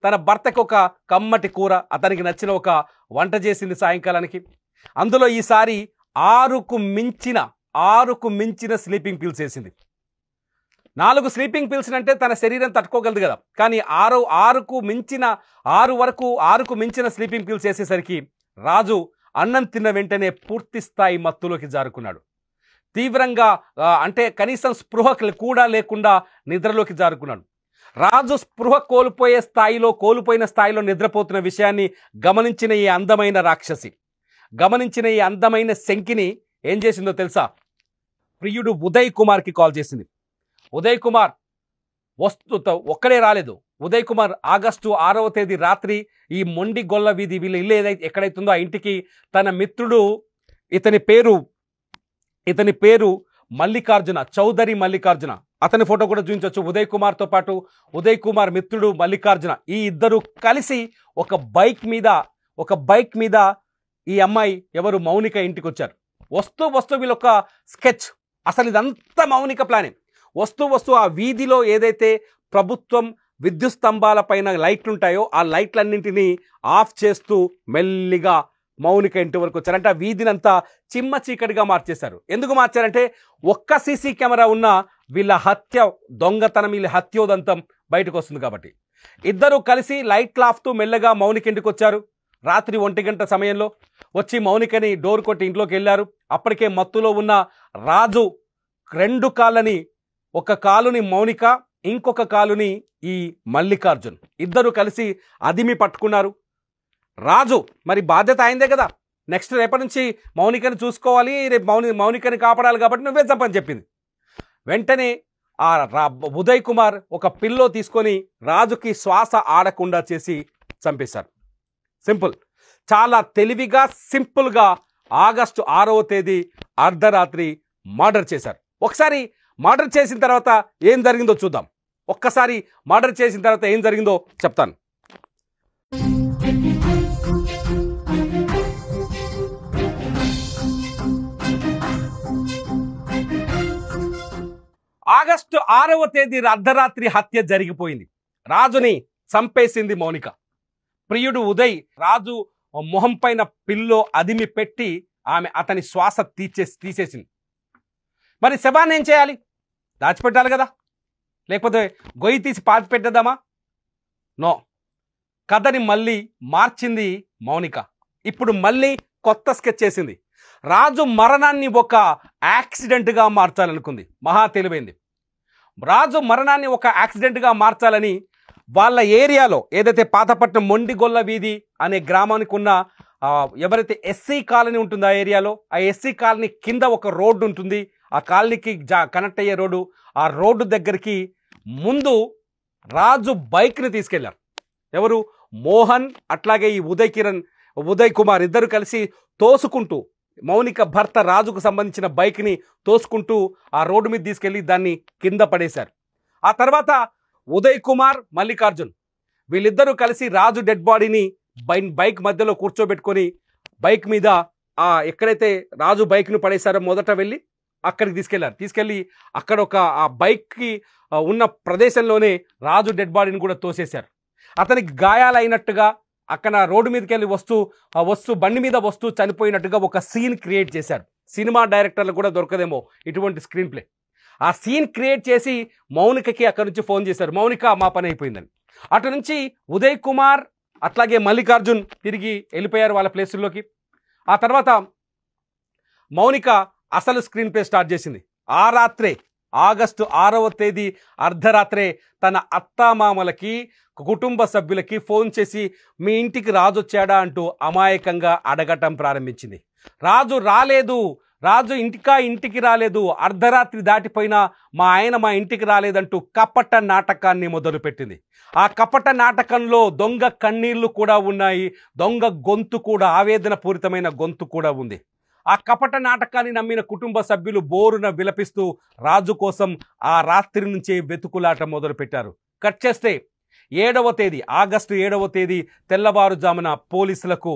తన భర్తకు ఒక కమ్మటి కూర, అతనికి నచ్చిన ఒక వంట చేసింది సాయంకాలానికి. అందులో ఈసారి 6కు మించిన స్లీపింగ్ పిల్స్ వేసింది. 4 స్లీపింగ్ పిల్స్ అంటే తన శరీరం తట్టుకోగలదు కదా, కానీ 6కు మించిన స్లీపింగ్ పిల్స్ వేసేసరికి రాజు అన్నం తిన్న వెంటనే పూర్తి స్థాయి మత్తులోకి జారుకున్నాడు. తీవ్రంగా అంటే కనీసం స్పృహ కూడా లేకుండా నిద్రలోకి జారుకున్నాడు. రాజు స్పృహ కోల్పోయిన స్థాయిలో నిద్రపోతున్న విషయాన్ని గమనించిన ఈ అందమైన శంకిని ఏం చేసిందో తెలుసా? ప్రియుడు ఉదయ్ కుమార్కి కాల్ చేసింది. ఉదయ్ కుమార్ ఒక్కడే రాలేదు. ఉదయ్ కుమార్ ఆగస్టు 6వ తేదీ రాత్రి ఈ మొండి గొల్ల వీధి వీళ్ళ ఇల్లు ఎక్కడైతుందో ఆ ఇంటికి తన మిత్రుడు, ఇతని పేరు మల్లికార్జున, చౌదరి మల్లికార్జున. అతని ఫోటో కూడా చూపించవచ్చు. ఉదయ్ కుమార్తో పాటు ఉదయ్ కుమార్ మిత్రుడు మల్లికార్జున, ఈ ఇద్దరు కలిసి ఒక బైక్ మీద ఈ అమ్మాయి ఎవరు మౌనిక ఇంటికి వచ్చారు. వస్తూ వీళ్ళొక స్కెచ్. అసలు ఇదంతా మౌనిక ప్లానే. వస్తూ ఆ వీధిలో ఏదైతే ప్రభుత్వం విద్యుత్ స్తంభాల పైన లైట్లు ఉంటాయో ఆ లైట్లన్నింటినీ ఆఫ్ చేస్తూ మెల్లిగా మౌనిక ఇంటి వరకు వచ్చారు. అంటే ఆ వీధినంతా చిమ్మ చీకటిగా మార్చేశారు. ఎందుకు మార్చారంటే ఒక్క సీసీ కెమెరా ఉన్న వీళ్ళ దొంగతనం, వీళ్ళ హత్యోదంతం బయటకు వస్తుంది కాబట్టి. ఇద్దరు కలిసి లైట్లు ఆఫ్తూ మెల్లగా మౌనిక ఇంటికి వచ్చారు. రాత్రి 1 గంట సమయంలో వచ్చి మౌనికని డోర్ కొట్టి ఇంట్లోకి వెళ్ళారు. అప్పటికే మత్తులో ఉన్న రాజు 2 కాళ్ళని, ఒక కాలుని మౌనిక, ఇంకొక కాలుని ఈ మల్లికార్జున్ ఇద్దరు కలిసి అదిమి పట్టుకున్నారు. రాజు మరి బాధ్యత అయిందే కదా, నెక్స్ట్ రేపటి నుంచి మౌనికని చూసుకోవాలి, రేపు మౌనికని కాపాడాలి కాబట్టి నువ్వే చెప్పని చెప్పింది. వెంటనే ఆ ఉదయ్ కుమార్ ఒక పిల్లో తీసుకొని రాజుకి శ్వాస ఆడకుండా చేసి చంపేశారు. సింపుల్, చాలా తెలివిగా సింపుల్గా ఆగస్టు 6వ తేదీ అర్ధరాత్రి మర్డర్ చేశారు. ఒకసారి మర్డర్ చేసిన తర్వాత ఏం జరిగిందో చూద్దాం. చెప్తాను. ఆగస్టు 6వ తేదీ అర్ధరాత్రి హత్య జరిగిపోయింది. రాజుని చంపేసింది మౌనిక. ప్రియుడు ఉదయ్ రాజు మొహం పైన పిల్లో అదిమి పెట్టి అతని శ్వాస తీసేసింది. మరి శవాన్ని ఏం చేయాలి? దాచిపెట్టాలి కదా, లేకపోతే గొయ్యి తీసి పాతి పెట్టేద్దామా? నో, కథని మళ్ళీ మార్చింది మౌనిక. ఇప్పుడు మళ్ళీ కొత్త స్కెచ్ చేసింది. రాజు మరణాన్ని ఒక యాక్సిడెంట్గా మార్చాలనుకుంది. మహా తెలివైంది. రాజు మరణాన్ని ఒక యాక్సిడెంట్గా మార్చాలని వాళ్ళ ఏరియాలో ఏదైతే పాతపట్నం మొండిగొల్ల వీధి అనే గ్రామానికి ఉన్న ఎవరైతే ఎస్సీ కాలనీ ఉంటుందో ఆ ఏరియాలో, ఆ ఎస్సీ కాలనీ కింద ఒక రోడ్డు ఉంటుంది. ఆ కాలనీకి కనెక్ట్ అయ్యే రోడ్డు, ఆ రోడ్డు దగ్గరికి ముందు రాజు బైక్ని తీసుకెళ్లారు. ఎవరు? మోహన్, అట్లాగే ఈ ఉదయ్ కుమార్ ఇద్దరు కలిసి తోసుకుంటూ మౌనిక భర్త రాజుకు సంబంధించిన బైక్ని తోసుకుంటూ ఆ రోడ్డు మీద తీసుకెళ్లి దాన్ని కింద పడేశారు. ఆ తర్వాత ఉదయ్ కుమార్, మల్లికార్జున్ వీళ్ళిద్దరూ కలిసి రాజు డెడ్ బాడీని బైక్ మధ్యలో కూర్చోబెట్టుకొని బైక్ మీద ఎక్కడైతే రాజు బైక్ను పడేశారో మొదట వెళ్ళి అక్కడికి తీసుకెళ్ళి అక్కడ ఆ బైక్కి ఉన్న ప్రదేశంలోనే రాజు డెడ్ బాడీని కూడా తోసేశారు. అతనికి గాయాలైనట్టుగా అక్కడ రోడ్డు మీదకి వెళ్ళి వస్తూ బండి మీద వస్తూ చనిపోయినట్టుగా ఒక సీన్ క్రియేట్ చేశారు. సినిమా డైరెక్టర్లకు కూడా దొరకదేమో ఇటువంటి స్క్రీన్ ప్లే. ఆ సీన్ క్రియేట్ చేసి మౌనికకి అక్కడి నుంచి ఫోన్ చేశారు. మౌనిక, మా పని అయిపోయిందని. అటు నుంచి ఉదయ్ కుమార్ అట్లాగే మల్లికార్జున్ తిరిగి వెళ్ళిపోయారు వాళ్ళ ప్లేసుల్లోకి. ఆ తర్వాత మౌనిక అసలు స్క్రీన్ ప్లే స్టార్ట్ చేసింది. ఆ రాత్రే ఆగస్టు 6వ తేదీ అర్ధరాత్రే తన అత్తామామలకి, కుటుంబ సభ్యులకి ఫోన్ చేసి మీ ఇంటికి రాజు వచ్చాడా అంటూ అమాయకంగా అడగటం ప్రారంభించింది. రాజు రాలేదు, రాజు ఇంటికి రాలేదు, అర్ధరాత్రి దాటిపోయినా మా ఆయన మా ఇంటికి రాలేదంటూ కపట నాటకాన్ని మొదలుపెట్టింది. ఆ కపట నాటకంలో దొంగ కన్నీళ్లు కూడా ఉన్నాయి, దొంగ గొంతు కూడా, ఆవేదన పూరితమైన గొంతు కూడా ఉంది. ఆ కపట నాటకాన్ని నమ్మిన కుటుంబ సభ్యులు బోరున విలపిస్తూ రాజు కోసం ఆ రాత్రి నుంచే వెతుకులాట మొదలుపెట్టారు. కట్ చేస్తే ఆగస్టు 7వ తేదీ తెల్లవారుజామున పోలీసులకు